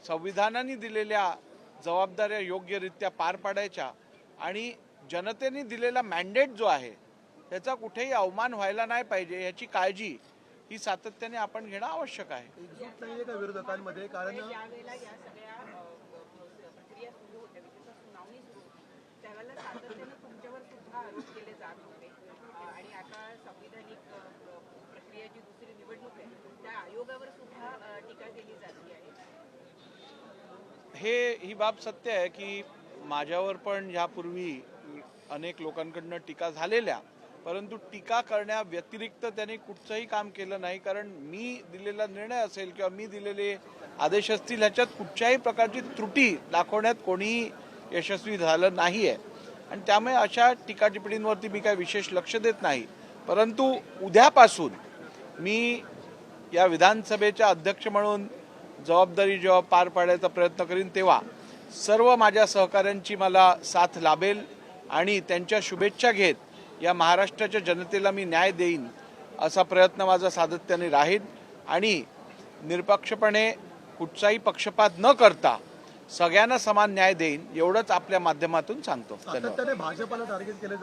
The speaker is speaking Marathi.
संविधानाने दिलेल्या जबाबदाऱ्या योग्यरित्या पार पाडायच्या आणि जनतेने दिलेला मॅन्डेट जो आहे त्याचा कुठेही अवमान व्हायला नाही पाहिजे याची काळजी ही सातत्याने आपण घेणं आवश्यक आहे. एकजूट नाहीये का विरोधकांमध्ये? कारण यावेळेला या सगळ्या प्रक्रिया सुरू होत्या, विशेषतः सुनावणी सुरू होती, त्यावेळेला सातत्याने तुमच्यावर सुद्धा आरोप केले जात होते आणि आता संविधानिक प्रक्रियेची दुसरी निवडणूक आहे त्या आयोगावर सुद्धा टीका केली जाते आहे. ही बाब सत्य आहे की माझ्यावर पण यापूर्वी अनेक लोकांकडनं टीका झालेल्या, परंतु टीका करण्या व्यतिरिक्त त्यांनी कुठचंही काम केलं नाही. कारण मी दिलेला निर्णय असेल किंवा मी दिलेले आदेश असतील ह्याच्यात कुठच्याही प्रकारची त्रुटी दाखवण्यात कोणीही यशस्वी झालं नाही आहे आणि त्यामुळे अशा टीका टिप्पणींवरती मी काय विशेष लक्ष देत नाही. परंतु उद्यापासून मी या विधानसभेच्या अध्यक्ष म्हणून जबाबदारी जेव्हा पार पाडायचा प्रयत्न करीन तेव्हा सर्व माझ्या सहकाऱ्यांची मला साथ लाभेल आणि त्यांच्या शुभेच्छा घेत या महाराष्ट्राच्या जनतेला मी न्याय देईन असा प्रयत्न माझा सातत्याने राहील आणि निरपक्षपणे कुठचाही पक्षपात न करता सगळ्यांना समान न्याय देईन एवढंच आपल्या माध्यमातून सांगतो. सातत्याने भाजपला टार्गेट केलं